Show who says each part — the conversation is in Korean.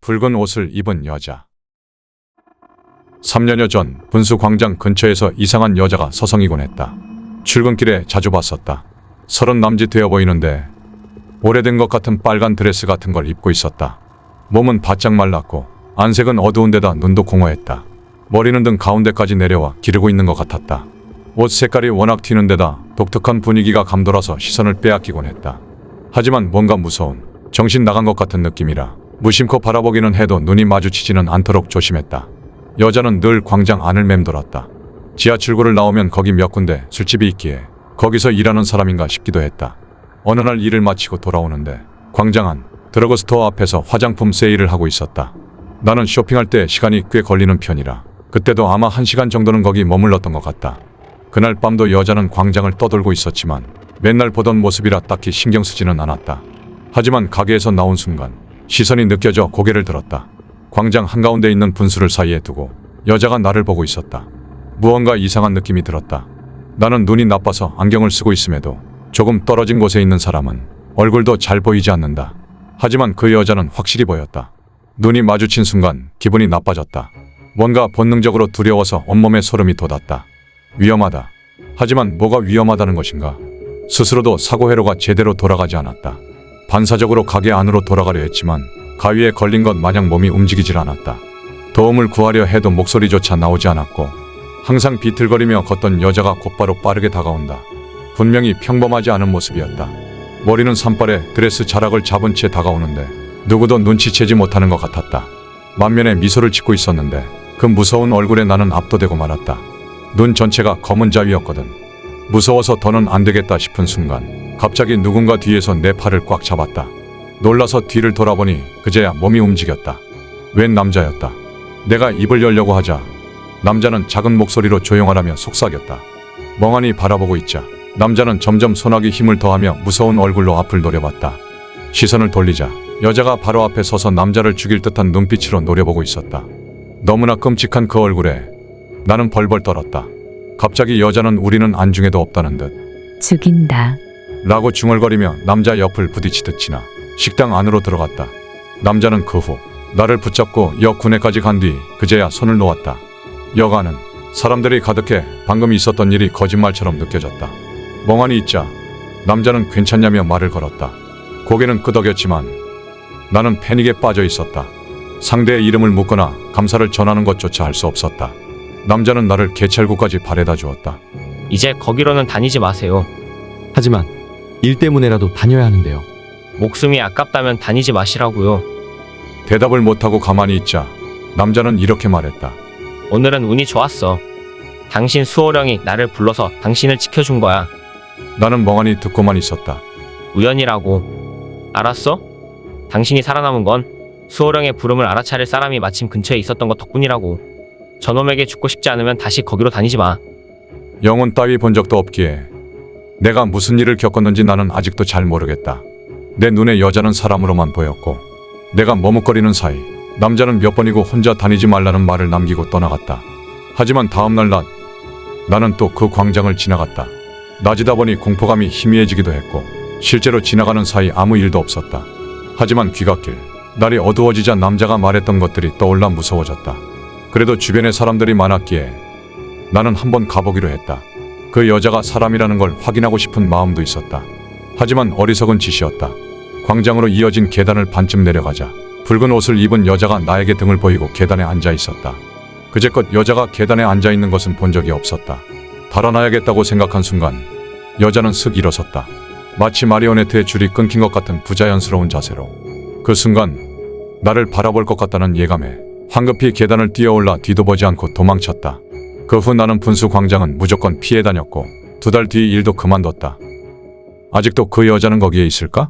Speaker 1: 붉은 옷을 입은 여자. 3년여 전 분수 광장 근처에서 이상한 여자가 서성이곤 했다. 출근길에 자주 봤었다. 30 남짓 되어 보이는데 오래된 것 같은 빨간 드레스 같은 걸 입고 있었다. 몸은 바짝 말랐고 안색은 어두운 데다 눈도 공허했다. 머리는 등 가운데까지 내려와 기르고 있는 것 같았다. 옷 색깔이 워낙 튀는 데다 독특한 분위기가 감돌아서 시선을 빼앗기곤 했다. 하지만 뭔가 무서운, 정신 나간 것 같은 느낌이라 무심코 바라보기는 해도 눈이 마주치지는 않도록 조심했다. 여자는 늘 광장 안을 맴돌았다. 지하 출구를 나오면 거기 몇 군데 술집이 있기에 거기서 일하는 사람인가 싶기도 했다. 어느 날 일을 마치고 돌아오는데 광장 안 드러그스토어 앞에서 화장품 세일을 하고 있었다. 나는 쇼핑할 때 시간이 꽤 걸리는 편이라 그때도 아마 1시간 정도는 거기 머물렀던 것 같다. 그날 밤도 여자는 광장을 떠돌고 있었지만 맨날 보던 모습이라 딱히 신경 쓰지는 않았다. 하지만 가게에서 나온 순간 시선이 느껴져 고개를 들었다. 광장 한가운데 있는 분수를 사이에 두고 여자가 나를 보고 있었다. 무언가 이상한 느낌이 들었다. 나는 눈이 나빠서 안경을 쓰고 있음에도 조금 떨어진 곳에 있는 사람은 얼굴도 잘 보이지 않는다. 하지만 그 여자는 확실히 보였다. 눈이 마주친 순간 기분이 나빠졌다. 뭔가 본능적으로 두려워서 온몸에 소름이 돋았다. 위험하다. 하지만 뭐가 위험하다는 것인가? 스스로도 사고 회로가 제대로 돌아가지 않았다. 반사적으로 가게 안으로 돌아가려 했지만 가위에 걸린 것 마냥 몸이 움직이질 않았다. 도움을 구하려 해도 목소리조차 나오지 않았고 항상 비틀거리며 걷던 여자가 곧바로 빠르게 다가온다. 분명히 평범하지 않은 모습이었다. 머리는 산발에 드레스 자락을 잡은 채 다가오는데 누구도 눈치채지 못하는 것 같았다. 만면에 미소를 짓고 있었는데 그 무서운 얼굴에 나는 압도되고 말았다. 눈 전체가 검은 자위였거든. 무서워서 더는 안 되겠다 싶은 순간 갑자기 누군가 뒤에서 내 팔을 꽉 잡았다. 놀라서 뒤를 돌아보니 그제야 몸이 움직였다. 웬 남자였다. 내가 입을 열려고 하자 남자는 작은 목소리로 조용하라며 속삭였다. 멍하니 바라보고 있자 남자는 점점 손아귀 힘을 더하며 무서운 얼굴로 앞을 노려봤다. 시선을 돌리자 여자가 바로 앞에 서서 남자를 죽일 듯한 눈빛으로 노려보고 있었다. 너무나 끔찍한 그 얼굴에 나는 벌벌 떨었다. 갑자기 여자는 우리는 안중에도 없다는 듯
Speaker 2: 죽인다.
Speaker 1: 라고 중얼거리며 남자 옆을 부딪히듯 지나 식당 안으로 들어갔다. 남자는 그 후 나를 붙잡고 역 군에까지 간 뒤 그제야 손을 놓았다. 역 안은 사람들이 가득해 방금 있었던 일이 거짓말처럼 느껴졌다. 멍하니 있자 남자는 괜찮냐며 말을 걸었다. 고개는 끄덕였지만 나는 패닉에 빠져 있었다. 상대의 이름을 묻거나 감사를 전하는 것조차 할 수 없었다. 남자는 나를 개찰구까지 바래다 주었다.
Speaker 3: 이제 거기로는 다니지 마세요.
Speaker 4: 하지만 일 때문에라도 다녀야 하는데요.
Speaker 3: 목숨이 아깝다면 다니지 마시라고요.
Speaker 1: 대답을 못하고 가만히 있자 남자는 이렇게 말했다.
Speaker 3: 오늘은 운이 좋았어. 당신 수호령이 나를 불러서 당신을 지켜준 거야.
Speaker 1: 나는 멍하니 듣고만 있었다.
Speaker 3: 우연이라고. 알았어? 당신이 살아남은 건 수호령의 부름을 알아차릴 사람이 마침 근처에 있었던 것 덕분이라고. 저놈에게 죽고 싶지 않으면 다시 거기로 다니지 마.
Speaker 1: 영혼 따위 본 적도 없기에 내가 무슨 일을 겪었는지 나는 아직도 잘 모르겠다. 내 눈에 여자는 사람으로만 보였고 내가 머뭇거리는 사이 남자는 몇 번이고 혼자 다니지 말라는 말을 남기고 떠나갔다. 하지만 다음날 나는 또 그 광장을 지나갔다. 낮이다 보니 공포감이 희미해지기도 했고 실제로 지나가는 사이 아무 일도 없었다. 하지만 귀갓길 날이 어두워지자 남자가 말했던 것들이 떠올라 무서워졌다. 그래도 주변에 사람들이 많았기에 나는 한번 가보기로 했다. 그 여자가 사람이라는 걸 확인하고 싶은 마음도 있었다. 하지만 어리석은 짓이었다. 광장으로 이어진 계단을 반쯤 내려가자 붉은 옷을 입은 여자가 나에게 등을 보이고 계단에 앉아 있었다. 그제껏 여자가 계단에 앉아 있는 것은 본 적이 없었다. 달아나야겠다고 생각한 순간 여자는 슥 일어섰다. 마치 마리오네트의 줄이 끊긴 것 같은 부자연스러운 자세로. 그 순간 나를 바라볼 것 같다는 예감에 황급히 계단을 뛰어올라 뒤도 보지 않고 도망쳤다. 그 후 나는 분수 광장은 무조건 피해 다녔고 2달 뒤 일도 그만뒀다. 아직도 그 여자는 거기에 있을까?